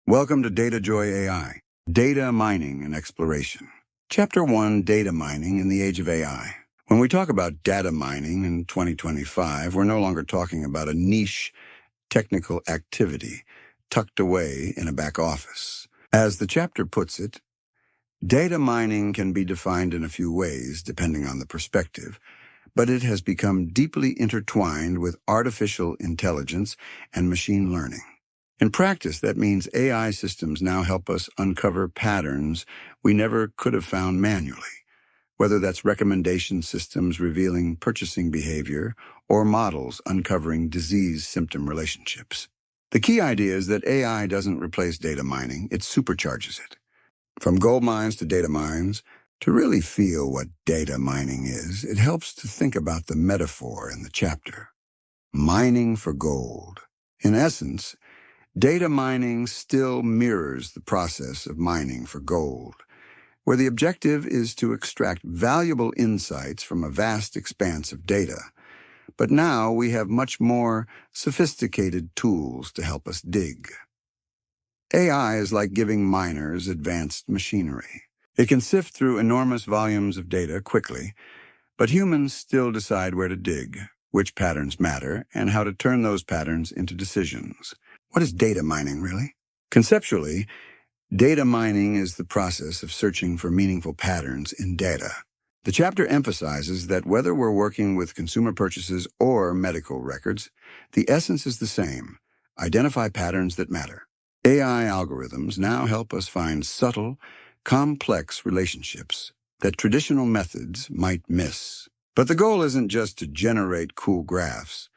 Welcome to Data Joy AI, Data Mining and Exploration. Chapter 1, Data Mining in the Age of AI. When we talk about data mining in 2025, we're no longer talking about a niche technical activity tucked away in a back office. As the chapter puts it, data mining can be defined in a few ways, depending on the perspective, but it has become deeply intertwined with artificial intelligence and machine learning. In practice, that means AI systems now help us uncover patterns we never could have found manually, whether that's recommendation systems revealing purchasing behavior or models uncovering disease-symptom relationships. The key idea is that AI doesn't replace data mining, it supercharges it. From gold mines to data mines, to really feel what data mining is, it helps to think about the metaphor in the chapter. Mining for gold. In essence, data mining still mirrors the process of mining for gold, where the objective is to extract valuable insights from a vast expanse of data. But now we have much more sophisticated tools to help us dig. AI is like giving miners advanced machinery. It can sift through enormous volumes of data quickly, but humans still decide where to dig, which patterns matter, and how to turn those patterns into decisions. What is data mining, really? Conceptually, data mining is the process of searching for meaningful patterns in data. The chapter emphasizes that whether we're working with consumer purchases or medical records, the essence is the same: identify patterns that matter. AI algorithms now help us find subtle, complex relationships that traditional methods might miss. But the goal isn't just to generate cool graphs.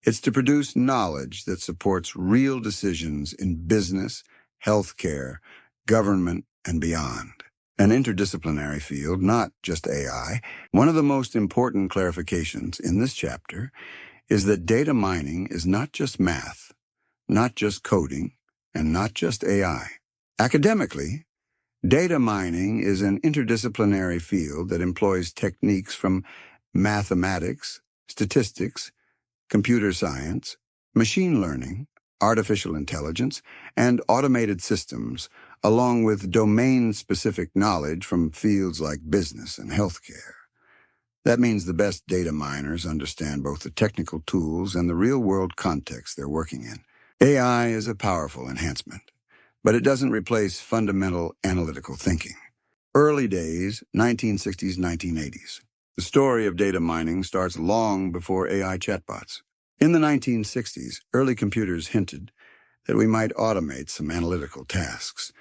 It's to produce knowledge that supports real decisions in business, healthcare, government, and beyond. An interdisciplinary field, not just AI. One of the most important clarifications in this chapter is that data mining is not just math, not just coding, and not just AI. Academically, data mining is an interdisciplinary field that employs techniques from mathematics, statistics, computer science, machine learning, artificial intelligence, and automated systems, along with domain-specific knowledge from fields like business and healthcare. That means the best data miners understand both the technical tools and the real-world context they're working in. AI is a powerful enhancement, but it doesn't replace fundamental analytical thinking. Early days, 1960s, 1980s. The story of data mining starts long before AI chatbots. In the 1960s, early computers hinted that we might automate some analytical tasks,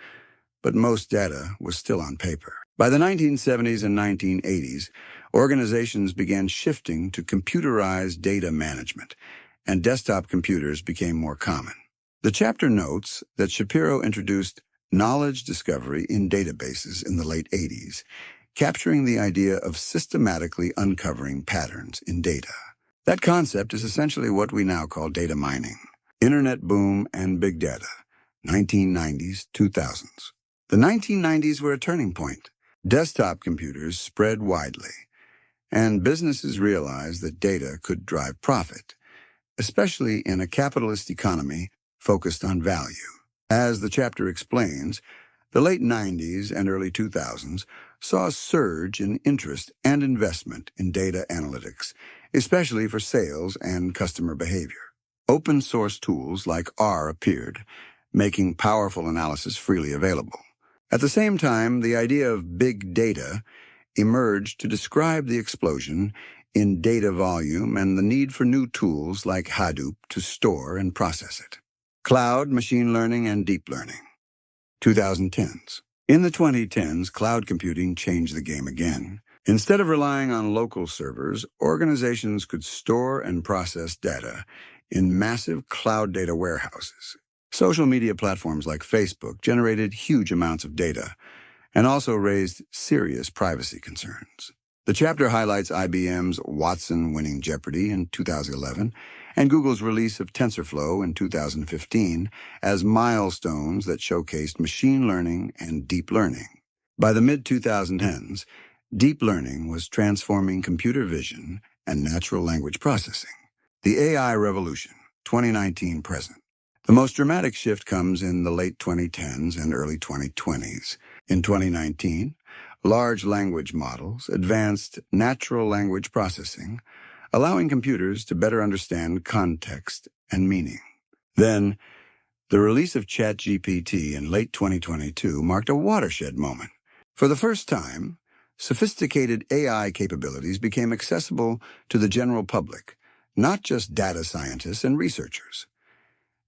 but most data was still on paper. By the 1970s and 1980s, organizations began shifting to computerized data management, and desktop computers became more common. The chapter notes that Shapiro introduced knowledge discovery in databases in the late 80s, capturing the idea of systematically uncovering patterns in data. That concept is essentially what we now call data mining. Internet boom and big data, 1990s, 2000s. The 1990s were a turning point. Desktop computers spread widely, and businesses realized that data could drive profit, especially in a capitalist economy focused on value. As the chapter explains, the late 90s and early 2000s saw a surge in interest and investment in data analytics, especially for sales and customer behavior. Open-source tools like R appeared, making powerful analysis freely available. At the same time, the idea of big data emerged to describe the explosion in data volume and the need for new tools like Hadoop to store and process it. Cloud, machine learning, and deep learning. 2010s. In the 2010s, cloud computing changed the game again. Instead of relying on local servers, organizations could store and process data in massive cloud data warehouses. Social media platforms like Facebook generated huge amounts of data and also raised serious privacy concerns. The chapter highlights IBM's Watson winning Jeopardy in 2011 and Google's release of TensorFlow in 2015 as milestones that showcased machine learning and deep learning. By the mid-2010s, deep learning was transforming computer vision and natural language processing. The AI revolution, 2019 present. The most dramatic shift comes in the late 2010s and early 2020s. In 2019, large language models advanced natural language processing, allowing computers to better understand context and meaning. Then, the release of ChatGPT in late 2022 marked a watershed moment. For the first time, sophisticated AI capabilities became accessible to the general public, not just data scientists and researchers.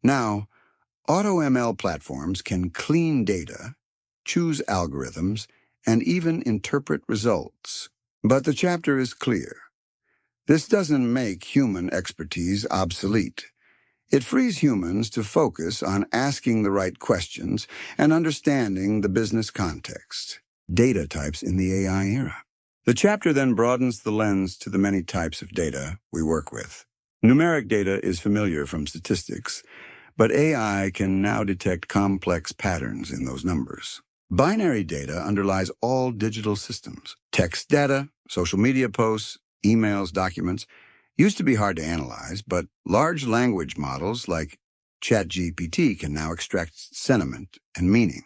Now, AutoML platforms can clean data, choose algorithms, and even interpret results. But the chapter is clear. This doesn't make human expertise obsolete. It frees humans to focus on asking the right questions and understanding the business context, data types in the AI era. The chapter then broadens the lens to the many types of data we work with. Numeric data is familiar from statistics, but AI can now detect complex patterns in those numbers. Binary data underlies all digital systems. Text data, social media posts, emails, documents used to be hard to analyze, but large language models like ChatGPT can now extract sentiment and meaning.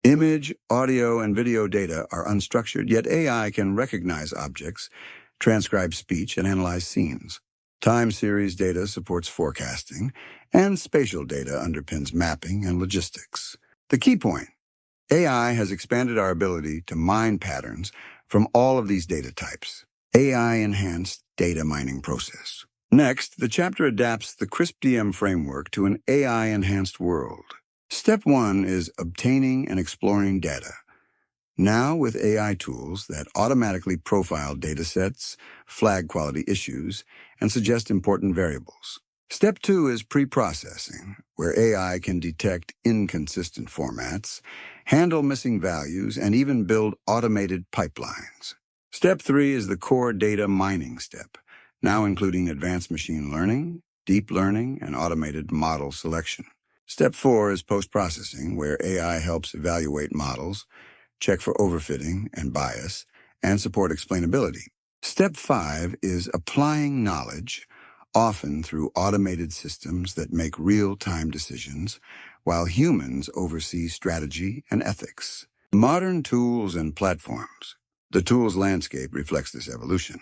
Image, audio, and video data are unstructured, yet AI can recognize objects, transcribe speech, and analyze scenes. Time series data supports forecasting, and spatial data underpins mapping and logistics. The key point: AI has expanded our ability to mine patterns from all of these data types. AI-enhanced data mining process. Next, the chapter adapts the CRISP-DM framework to an AI-enhanced world. Step 1 is obtaining and exploring data. Now with AI tools that automatically profile datasets, flag quality issues, and suggest important variables. Step 2 is pre-processing, where AI can detect inconsistent formats, handle missing values, and even build automated pipelines. Step 3 is the core data mining step, now including advanced machine learning, deep learning, and automated model selection. Step 4 is post-processing, where AI helps evaluate models, check for overfitting and bias, and support explainability. Step 5 is applying knowledge, often through automated systems that make real-time decisions, while humans oversee strategy and ethics. Modern tools and platforms. The tools landscape reflects this evolution.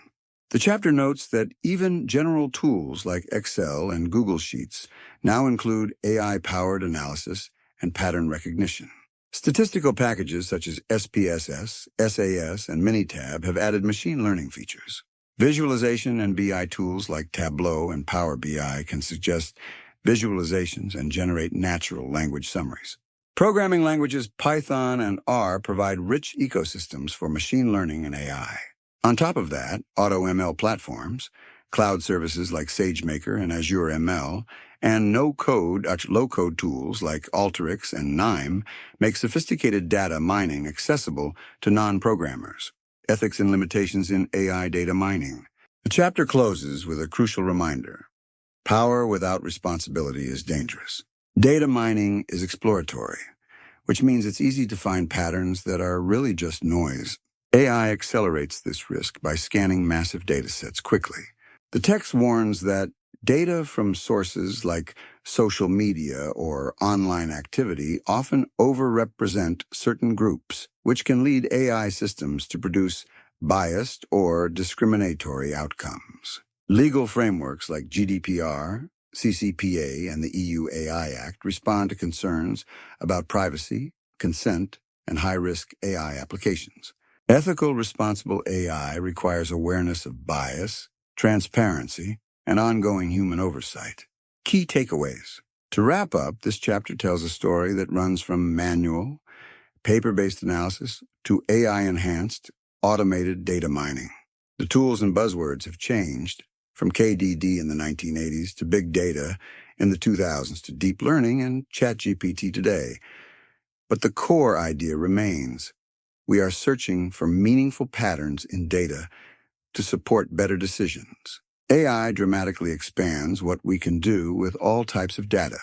The chapter notes that even general tools like Excel and Google Sheets now include AI-powered analysis and pattern recognition. Statistical packages such as SPSS, SAS, and Minitab have added machine learning features. Visualization and BI tools like Tableau and Power BI can suggest visualizations and generate natural language summaries. Programming languages Python and R provide rich ecosystems for machine learning and AI. On top of that, AutoML platforms, cloud services like SageMaker and Azure ML, and low-code tools like Alteryx and Nime make sophisticated data mining accessible to non-programmers. Ethics and limitations in AI data mining. The chapter closes with a crucial reminder. Power without responsibility is dangerous. Data mining is exploratory, which means it's easy to find patterns that are really just noise. AI accelerates this risk by scanning massive datasets quickly. The text warns that data from sources like social media or online activity often overrepresent certain groups, which can lead AI systems to produce biased or discriminatory outcomes. Legal frameworks like GDPR, CCPA, and the EU AI Act respond to concerns about privacy, consent, and high-risk AI applications. Ethical, responsible AI requires awareness of bias, transparency, and ongoing human oversight. Key takeaways. To wrap up, this chapter tells a story that runs from manual, paper-based analysis to AI-enhanced, automated data mining. The tools and buzzwords have changed, from KDD in the 1980s to big data in the 2000s to deep learning and ChatGPT today. But the core idea remains. We are searching for meaningful patterns in data to support better decisions. AI dramatically expands what we can do with all types of data.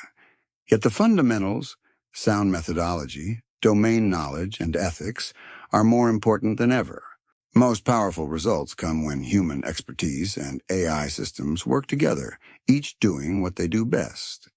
Yet the fundamentals, sound methodology, domain knowledge, and ethics are more important than ever. Most powerful results come when human expertise and AI systems work together, each doing what they do best.